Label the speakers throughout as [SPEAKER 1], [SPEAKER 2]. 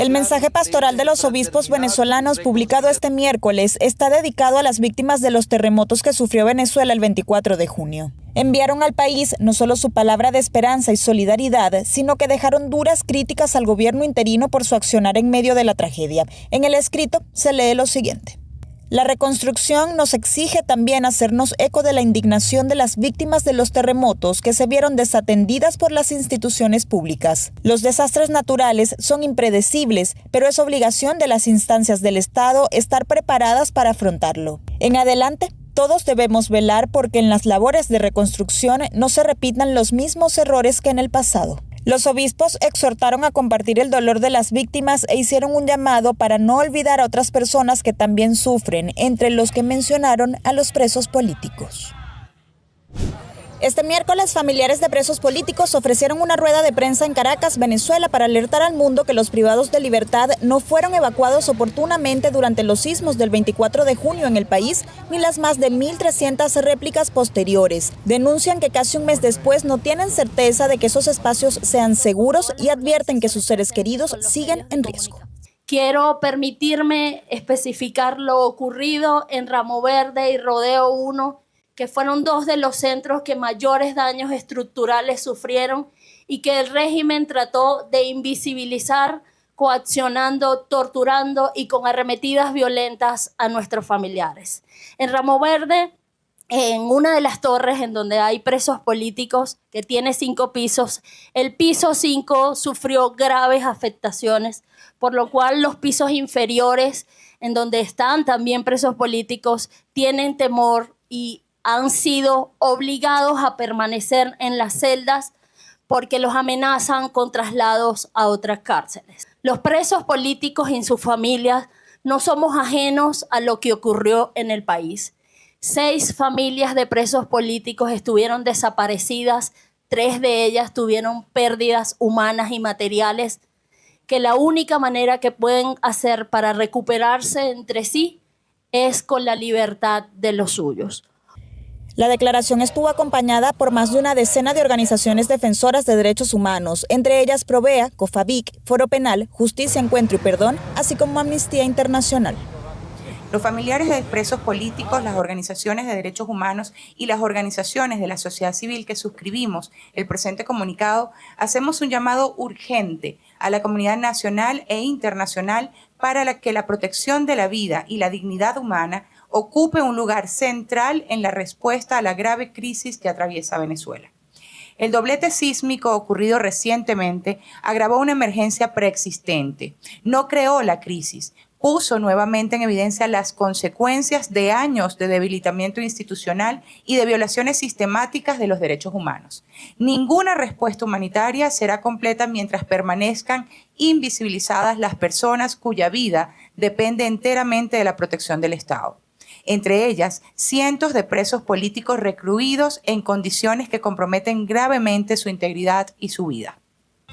[SPEAKER 1] El mensaje pastoral de los obispos venezolanos publicado este miércoles está dedicado a las víctimas de los terremotos que sufrió Venezuela el 24 de junio. Enviaron al país no solo su palabra de esperanza y solidaridad, sino que dejaron duras críticas al gobierno interino por su accionar en medio de la tragedia. En el escrito se lee lo siguiente: la reconstrucción nos exige también hacernos eco de la indignación de las víctimas de los terremotos que se vieron desatendidas por las instituciones públicas. Los desastres naturales son impredecibles, pero es obligación de las instancias del Estado estar preparadas para afrontarlo. En adelante, todos debemos velar porque en las labores de reconstrucción no se repitan los mismos errores que en el pasado. Los obispos exhortaron a compartir el dolor de las víctimas e hicieron un llamado para no olvidar a otras personas que también sufren, entre los que mencionaron a los presos políticos. Este miércoles, familiares de presos políticos ofrecieron una rueda de prensa en Caracas, Venezuela, para alertar al mundo que los privados de libertad no fueron evacuados oportunamente durante los sismos del 24 de junio en el país, ni las más de 1.300 réplicas posteriores. Denuncian que casi un mes después no tienen certeza de que esos espacios sean seguros y advierten que sus seres queridos siguen en riesgo.
[SPEAKER 2] Quiero permitirme especificar lo ocurrido en Ramo Verde y Rodeo 1, que fueron dos de los centros que mayores daños estructurales sufrieron y que el régimen trató de invisibilizar, coaccionando, torturando y con arremetidas violentas a nuestros familiares. En Ramo Verde, en una de las torres en donde hay presos políticos, que tiene 5 pisos, el piso 5 sufrió graves afectaciones, por lo cual los pisos inferiores, en donde están también presos políticos, tienen temor y han sido obligados a permanecer en las celdas porque los amenazan con traslados a otras cárceles. Los presos políticos y sus familias no somos ajenos a lo que ocurrió en el país. 6 familias de presos políticos estuvieron desaparecidas, 3 de ellas tuvieron pérdidas humanas y materiales, que la única manera que pueden hacer para recuperarse entre sí es con la libertad de los suyos.
[SPEAKER 1] La declaración estuvo acompañada por más de una decena de organizaciones defensoras de derechos humanos, entre ellas Provea, COFAVIC, Foro Penal, Justicia, Encuentro y Perdón, así como Amnistía Internacional.
[SPEAKER 3] Los familiares de presos políticos, las organizaciones de derechos humanos y las organizaciones de la sociedad civil que suscribimos el presente comunicado, hacemos un llamado urgente a la comunidad nacional e internacional para que la protección de la vida y la dignidad humana ocupe un lugar central en la respuesta a la grave crisis que atraviesa Venezuela. El doblete sísmico ocurrido recientemente agravó una emergencia preexistente, no creó la crisis, puso nuevamente en evidencia las consecuencias de años de debilitamiento institucional y de violaciones sistemáticas de los derechos humanos. Ninguna respuesta humanitaria será completa mientras permanezcan invisibilizadas las personas cuya vida depende enteramente de la protección del Estado. Entre ellas, cientos de presos políticos recluidos en condiciones que comprometen gravemente su integridad y su vida.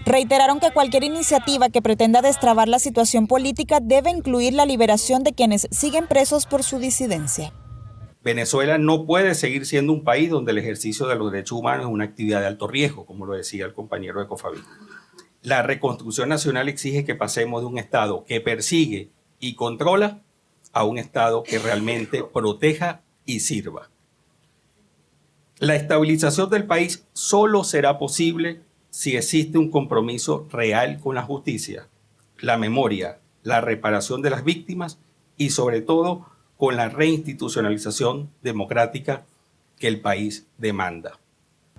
[SPEAKER 1] Reiteraron que cualquier iniciativa que pretenda destrabar la situación política debe incluir la liberación de quienes siguen presos por su disidencia.
[SPEAKER 4] Venezuela no puede seguir siendo un país donde el ejercicio de los derechos humanos es una actividad de alto riesgo, como lo decía el compañero de COFAVIC. La reconstrucción nacional exige que pasemos de un Estado que persigue y controla a un Estado que realmente proteja y sirva. La estabilización del país solo será posible si existe un compromiso real con la justicia, la memoria, la reparación de las víctimas y sobre todo con la reinstitucionalización democrática que el país demanda.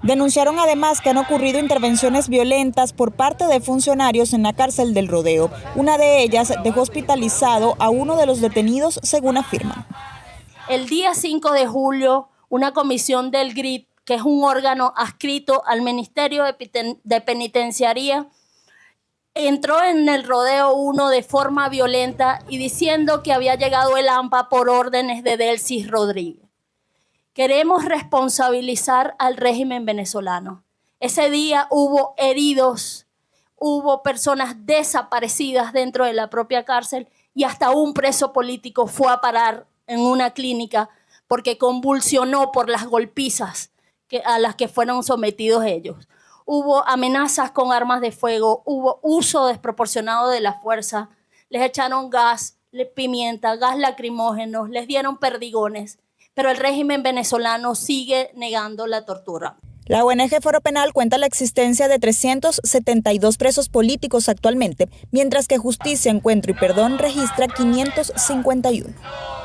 [SPEAKER 1] Denunciaron además que han ocurrido intervenciones violentas por parte de funcionarios en la cárcel del Rodeo. Una de ellas dejó hospitalizado a uno de los detenidos, según afirman.
[SPEAKER 2] El día 5 de julio, una comisión del GRIT, que es un órgano adscrito al Ministerio de Penitenciaría, entró en el Rodeo 1 de forma violenta y diciendo que había llegado el AMPA por órdenes de Delcy Rodríguez. Queremos responsabilizar al régimen venezolano. Ese día hubo heridos, hubo personas desaparecidas dentro de la propia cárcel y hasta un preso político fue a parar en una clínica porque convulsionó por las golpizas a las que fueron sometidos ellos. hubo amenazas con armas de fuego, hubo uso desproporcionado de la fuerza, les echaron gas, pimienta, gas lacrimógeno, les dieron perdigones, pero el régimen venezolano sigue negando la tortura.
[SPEAKER 1] La ONG Foro Penal cuenta la existencia de 372 presos políticos actualmente, mientras que Justicia, Encuentro y Perdón registra 551.